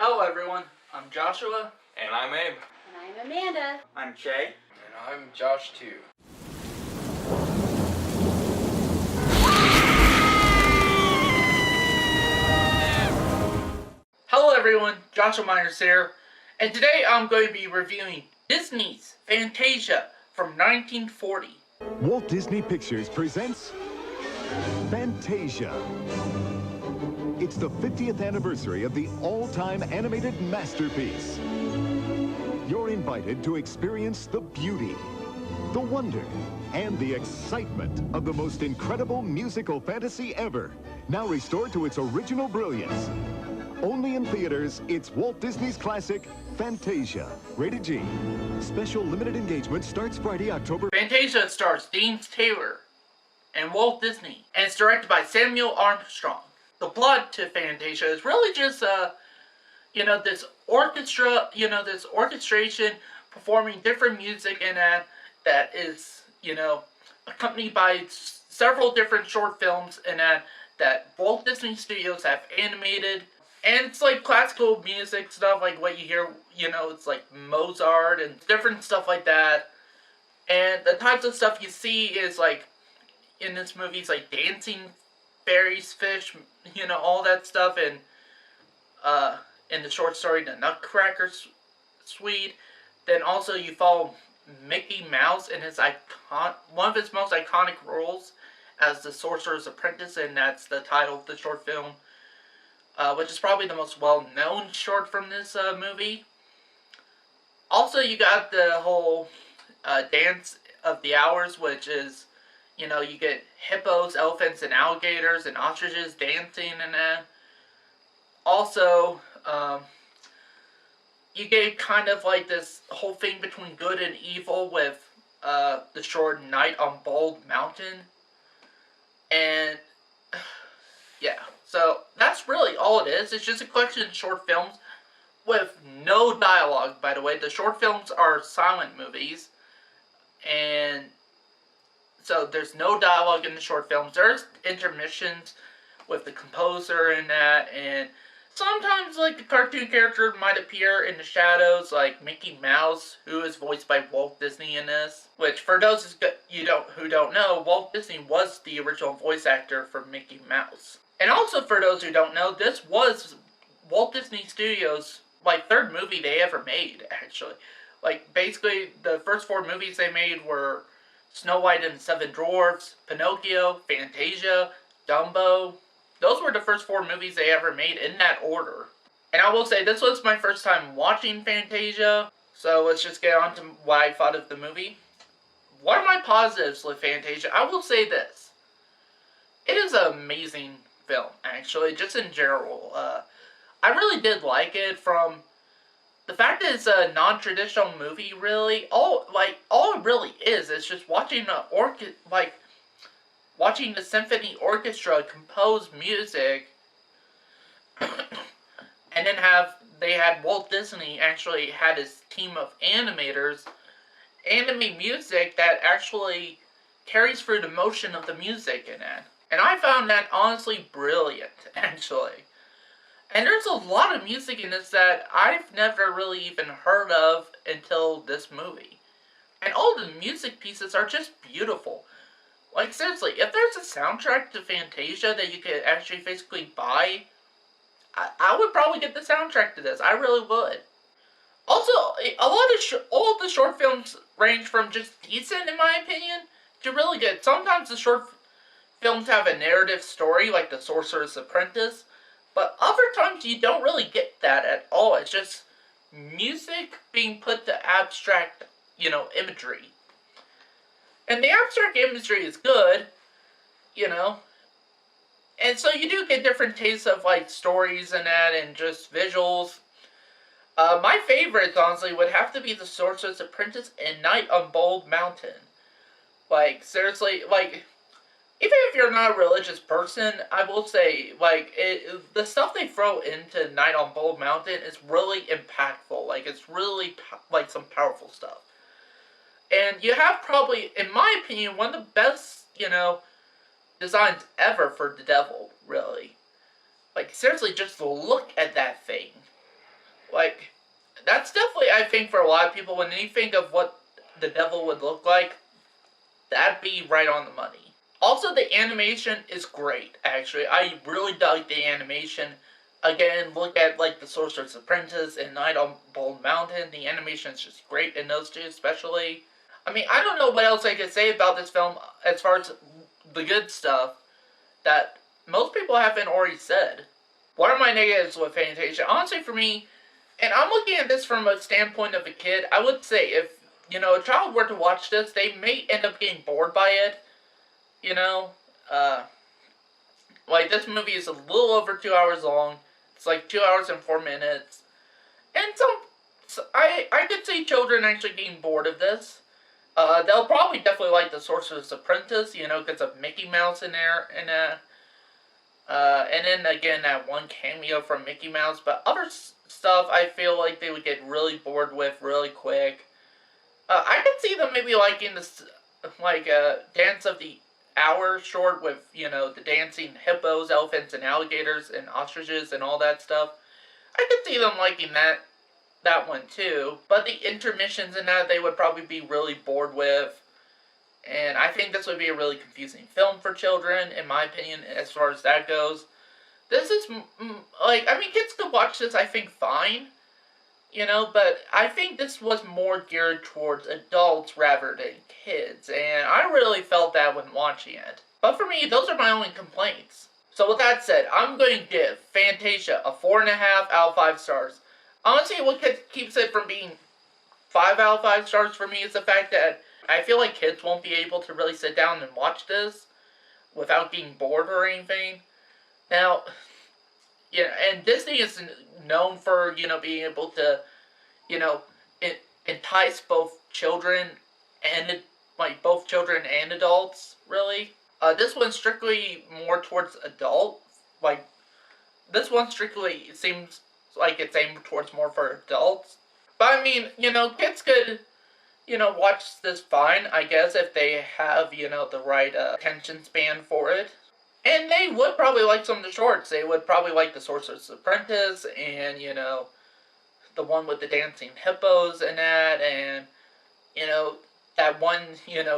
Hello everyone, I'm Joshua. And I'm Abe. And I'm Amanda. I'm Jay. And I'm Josh too. Hello everyone, Joshua Myers here, and today I'm going to be reviewing Disney's Fantasia from 1940. Walt Disney Pictures presents Fantasia. It's the 50th anniversary of the all-time animated masterpiece. You're invited to experience the beauty, the wonder, and the excitement of the most incredible musical fantasy ever, now restored to its original brilliance. Only in theaters, it's Walt Disney's classic, Fantasia. Rated G. Special limited engagement starts Friday, October... Fantasia stars James Taylor and Walt Disney, and it's directed by Samuel Armstrong. The plot to Fantasia is really just, this orchestra, this orchestration performing different music in that is, accompanied by several different short films in that Walt Disney Studios have animated. And it's like classical music stuff, like what you hear, it's like Mozart and different stuff like that. And the types of stuff you see is like, in this movie, it's like dancing fairies, fish, all that stuff. And in the short story, The Nutcracker Suite. Then also you follow Mickey Mouse in his one of his most iconic roles as the Sorcerer's Apprentice, and that's the title of the short film. Which is probably the most well-known short from this movie. Also, you got the whole Dance of the Hours, which is, you get hippos, elephants, and alligators, and ostriches dancing and that. Also, you get kind of like this whole thing between good and evil with the short Night on Bald Mountain. And, yeah. So, that's really all it is. It's just a collection of short films with no dialogue, by the way. The short films are silent movies. And so, there's no dialogue in the short films. There's intermissions with the composer and that. And sometimes, like, the cartoon character might appear in the shadows, like Mickey Mouse, who is voiced by Walt Disney in this. Which, for those who don't know, Walt Disney was the original voice actor for Mickey Mouse. And also, for those who don't know, this was Walt Disney Studios' third movie they ever made, actually. Basically, the first four movies they made were Snow White and the Seven Dwarfs, Pinocchio, Fantasia, Dumbo. Those were the first four movies they ever made in that order. And I will say, this was my first time watching Fantasia, so let's just get on to what I thought of the movie. What are my positives with Fantasia? I will say this. It is an amazing film, actually, just in general. I really did like it, from the fact that it's a non-traditional movie, really. All it really is just watching watching the symphony orchestra compose music, and then they had Walt Disney actually had his team of animators animate music that actually carries through the motion of the music in it. And I found that honestly brilliant, actually. And there's a lot of music in this that I've never really even heard of until this movie. And all the music pieces are just beautiful. Seriously, if there's a soundtrack to Fantasia that you could actually physically buy, I would probably get the soundtrack to this. I really would. Also, all of the short films range from just decent, in my opinion, to really good. Sometimes the short films have a narrative story, like The Sorcerer's Apprentice, but other times you don't really get that at all. It's just music being put to abstract, imagery. And the abstract imagery is good, and so you do get different tastes of, stories and that, and just visuals. My favorites, honestly, would have to be The Sorcerer's Apprentice and Night on Bald Mountain. Seriously, even if you're not a religious person, I will say, the stuff they throw into Night on Bald Mountain is really impactful. It's really, some powerful stuff. And you have probably, in my opinion, one of the best, designs ever for the devil, really. Seriously, just look at that thing. Like, that's definitely, I think, for a lot of people, when you think of what the devil would look like, that'd be right on the money. Also, the animation is great, actually. I really dug the animation. Again, look at, like, The Sorcerer's Apprentice and Night on Bald Mountain. The animation is just great in those two, especially. I mean, I don't know what else I could say about this film as far as the good stuff that most people haven't already said. What are my negatives with Fantasia? Honestly, for me, and I'm looking at this from a standpoint of a kid, I would say if, a child were to watch this, they may end up getting bored by it. You know? Like, this movie is a little over 2 hours long. It's like 2 hours and 4 minutes. And I could see children actually getting bored of this. They'll probably definitely like The Sorcerer's Apprentice, because of Mickey Mouse in there, and then again that one cameo from Mickey Mouse. But other stuff, I feel like they would get really bored with really quick. I could see them maybe liking this, like Dance of the Hour short with the dancing hippos, elephants, and alligators, and ostriches, and all that stuff. I could see them liking that one too, but the intermissions in that they would probably be really bored with, and I think this would be a really confusing film for children, in my opinion, as far as that goes. This is, kids could watch this, I think, fine, but I think this was more geared towards adults rather than kids, and I really felt that when watching it. But for me, those are my only complaints. So with that said, I'm going to give Fantasia a 4.5 out of 5 stars. Honestly, what keeps it from being 5 out of 5 stars for me is the fact that I feel like kids won't be able to really sit down and watch this without getting bored or anything. Now, and Disney is known for, being able to, entice both children and, both children and adults, really. This one's strictly more towards adult. This one strictly seems like it's aimed towards more for adults. But I mean, kids could, watch this fine, I guess, if they have, the right attention span for it. And they would probably like some of the shorts. They would probably like The Sorcerer's Apprentice and, the one with the dancing hippos and that, and, that one,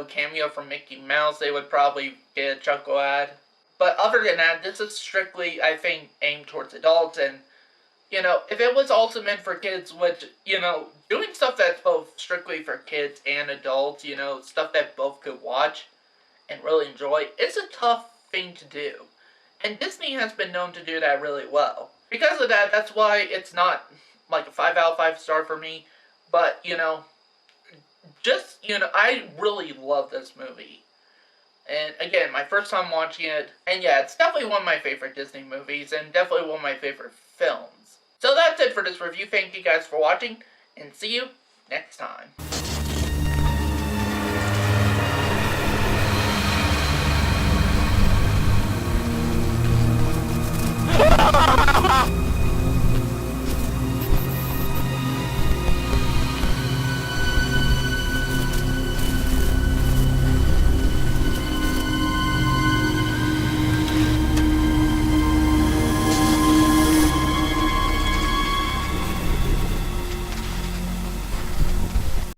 cameo from Mickey Mouse they would probably get a chuckle at. But other than that, this is strictly, I think, aimed towards adults, and, if it was also meant for kids, which, doing stuff that's both strictly for kids and adults, stuff that both could watch and really enjoy, it's a tough thing to do. And Disney has been known to do that really well. Because of that, that's why it's not like a 5 out of 5 star for me. But, I really love this movie. And again, my first time watching it. And yeah, it's definitely one of my favorite Disney movies. And definitely one of my favorite films. So that's it for this review. Thank you guys for watching. And see you next time.